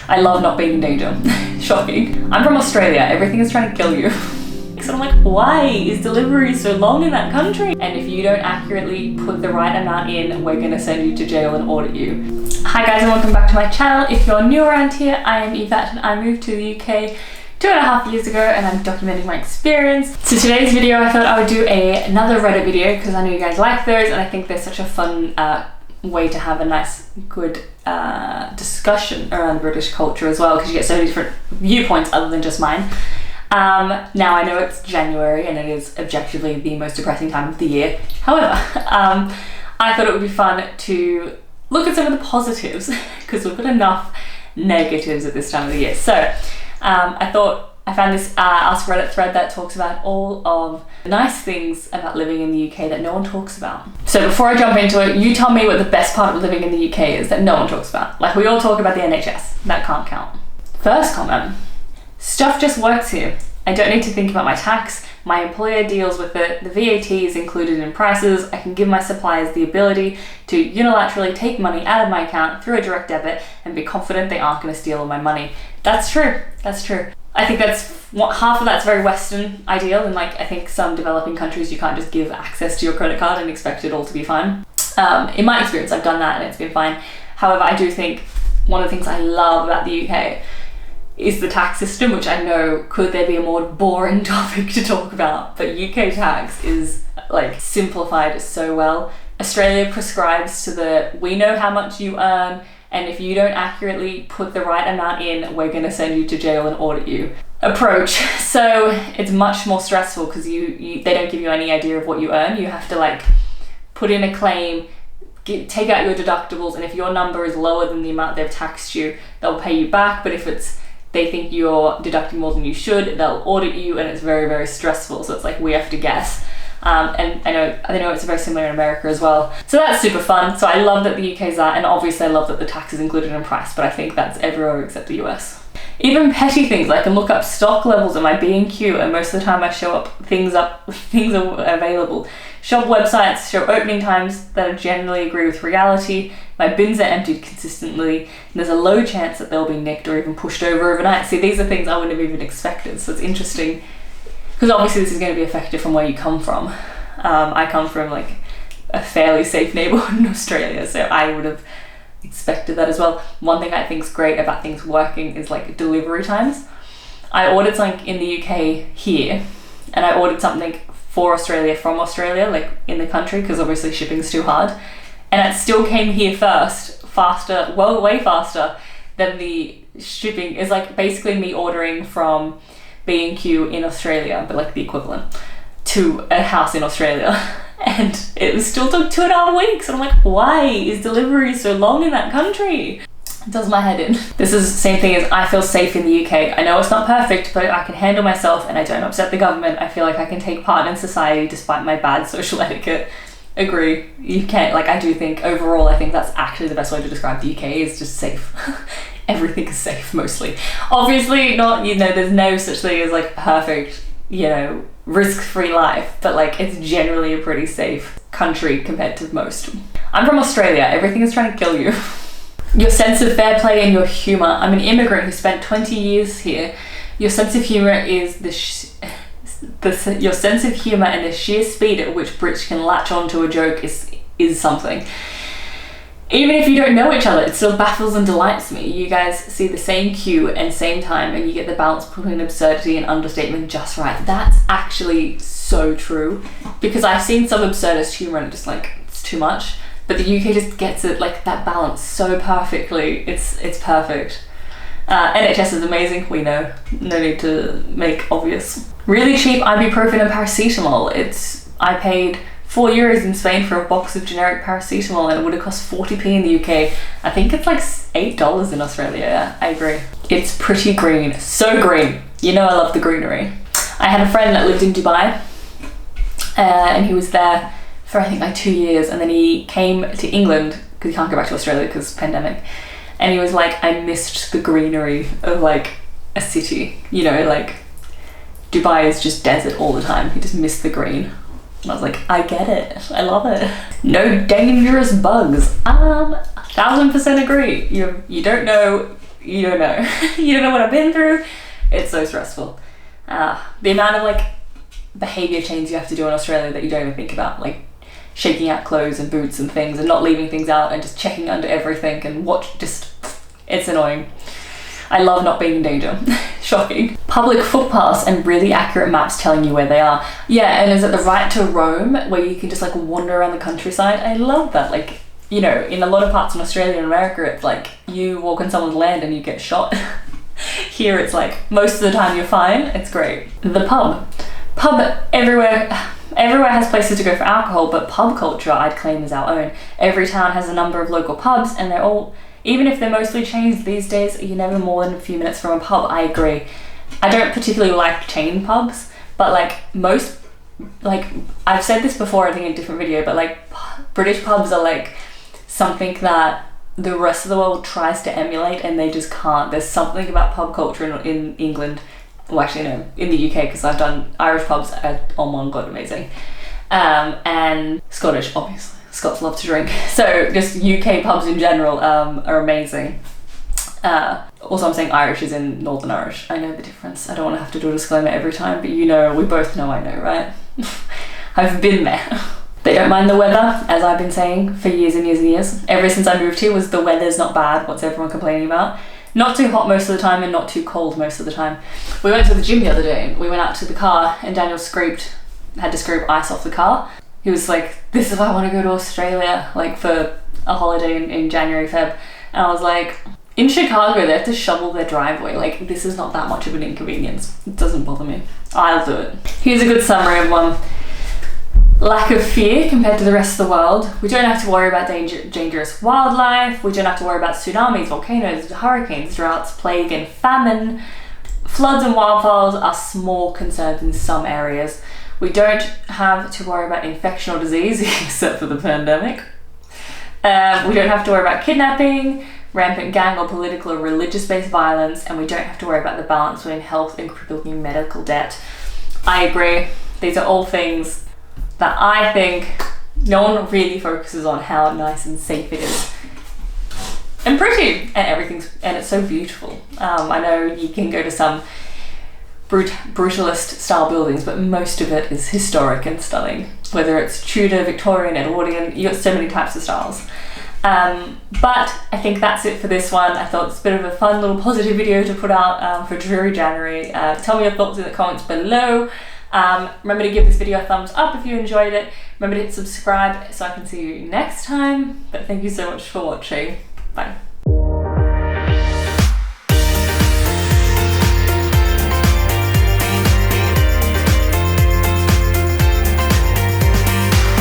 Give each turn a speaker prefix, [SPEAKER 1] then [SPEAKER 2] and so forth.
[SPEAKER 1] I love not being in danger. Shocking. I'm from Australia. Everything is trying to kill you. So I'm like, why is delivery so long in that country? And if you don't accurately put the right amount in, we're gonna send you to jail and audit you. Hi guys, and welcome back to my channel. If you're new around here, I am Yvette and I moved to the UK 2.5 years ago and I'm documenting my experience. So today's video, I thought I would do another Reddit video because I know you guys like those and I think they're such a fun way to have a nice, good discussion around British culture as well, because you get so many different viewpoints other than just mine. Now I know it's January and it is objectively the most depressing time of the year. However, I thought it would be fun to look at some of the positives because we've got enough negatives at this time of the year. So I thought I found this Ask Reddit thread that talks about all of the nice things about living in the UK that no one talks about. So before I jump into it, you tell me what the best part of living in the UK is that no one talks about. Like, we all talk about the NHS. That can't count. First comment. Stuff just works here. I don't need to think about my tax. My employer deals with it. The VAT is included in prices. I can give my suppliers the ability to unilaterally take money out of my account through a direct debit and be confident they aren't going to steal all my money. That's true. That's true. I think half of that's very Western ideal, and like I think some developing countries you can't just give access to your credit card and expect it all to be fine. In my experience, I've done that and it's been fine. However, I do think one of the things I love about the UK is the tax system, which I know could there be a more boring topic to talk about, but UK tax is like simplified so well. Australia prescribes to we know how much you earn, and if you don't accurately put the right amount in, we're gonna send you to jail and audit you approach. So it's much more stressful because they don't give you any idea of what you earn. You have to like put in a claim, take out your deductibles, and if your number is lower than the amount they've taxed you, they'll pay you back, but if they think you're deducting more than you should, they'll audit you, and it's very, very stressful. So it's like we have to guess. And I know it's very similar in America as well. So that's super fun. So I love that the UK's that, and obviously I love that the tax is included in price, but I think that's everywhere except the US. Even petty things, like I can look up stock levels in my B&Q, and most of the time I show up, things are available. Shop websites show opening times that generally agree with reality. My bins are emptied consistently, and there's a low chance that they'll be nicked or even pushed over overnight. See, these are things I wouldn't have even expected, so it's interesting. Because obviously this is going to be affected from where you come from. I come from like a fairly safe neighborhood in Australia, so I would have expected that as well. One thing I think is great about things working is like delivery times. I ordered something in the UK here, and I ordered something for Australia from Australia, like in the country, because obviously shipping's too hard. And it still came here first, faster, well, way faster than the shipping. Is like basically me ordering from B&Q in Australia, but like the equivalent, to a house in Australia. And it still took 2.5 weeks. And I'm like, why is delivery so long in that country? It does my head in. This is the same thing as I feel safe in the UK. I know it's not perfect, but I can handle myself and I don't upset the government. I feel like I can take part in society despite my bad social etiquette. Agree. You can't, like, I do think overall, I think that's actually the best way to describe the UK is just safe. Everything is safe, mostly. Obviously not, there's no such thing as like perfect, risk-free life, but like it's generally a pretty safe country compared to most. I'm from Australia. Everything is trying to kill you. Your sense of fair play and your humor. I'm an immigrant who spent 20 years here. Your sense of humor is your sense of humor and the sheer speed at which Brits can latch onto a joke is something. Even if you don't know each other, it still baffles and delights me. You guys see the same cue and same time, and you get the balance between absurdity and understatement just right. That's actually so true, because I've seen some absurdist humor and just like, it's too much. But the UK just gets it, like that balance so perfectly. It's perfect. NHS is amazing, we know. No need to make obvious. Really cheap ibuprofen and paracetamol. I paid €4 in Spain for a box of generic paracetamol, and it would have cost 40p in the UK. I think it's like $8 in Australia. Yeah, I agree. It's pretty green, so green. I love the greenery. I had a friend that lived in Dubai, and he was there for I think like 2 years, and then he came to England because he can't go back to Australia because pandemic. And he was like, I missed the greenery of like a city. Like Dubai is just desert all the time. He just missed the green. And I was like, I get it. I love it. No dangerous bugs. 1000% agree. You don't know you don't know. You don't know what I've been through. It's so stressful. The amount of like behavior change you have to do in Australia that you don't even think about, like shaking out clothes and boots and things and not leaving things out and just checking under everything and it's annoying. I love not being in danger. Shocking. Public footpaths and really accurate maps telling you where they are. Yeah, and is it the right to roam where you can just like wander around the countryside? I love that. Like, you know, in a lot of parts in Australia and America, it's like you walk on someone's land and you get shot. Here it's like most of the time you're fine. It's great. The pub everywhere has places to go for alcohol, but pub culture I'd claim is our own. Every town has a number of local pubs, and they're all, even if they're mostly chains these days, you're never more than a few minutes from a pub. I agree. I don't particularly like chain pubs, but like most, like I've said this before I think in a different video, but like British pubs are like something that the rest of the world tries to emulate and they just can't. There's something about pub culture in England, well actually no, in the UK, because I've done Irish pubs, oh my god, amazing. And Scottish, obviously. Scots love to drink. So just UK pubs in general are amazing. Also I'm saying Irish is in Northern Irish. I know the difference. I don't want to have to do a disclaimer every time, but you know, we both know I know, right? I've been there. They don't mind the weather, as I've been saying for years and years and years. Ever since I moved here was the weather's not bad, what's everyone complaining about? Not too hot most of the time and not too cold most of the time. We went to the gym the other day, we went out to the car and Daniel had to scrape ice off the car. He was like, this is why I want to go to Australia, like for a holiday in January, Feb. And I was like, in Chicago, they have to shovel their driveway. Like, this is not that much of an inconvenience. It doesn't bother me. I'll do it. Here's a good summary of one. Lack of fear compared to the rest of the world. We don't have to worry about dangerous wildlife. We don't have to worry about tsunamis, volcanoes, hurricanes, droughts, plague, and famine. Floods and wildfires are small concerns in some areas. We don't have to worry about infection or disease, except for the pandemic. We don't have to worry about kidnapping, rampant gang or political or religious-based violence, and we don't have to worry about the balance between health and crippling medical debt. I agree. These are all things that I think no one really focuses on how nice and safe it is. And pretty, and it's so beautiful. I know you can go to some brutalist style buildings, but most of it is historic and stunning. Whether it's Tudor, Victorian, Edwardian, you got so many types of styles. But I think that's it for this one. I thought it's a bit of a fun little positive video to put out for Dreary January. Tell me your thoughts in the comments below. Remember to give this video a thumbs up if you enjoyed it. Remember to hit subscribe so I can see you next time. But thank you so much for watching. Bye.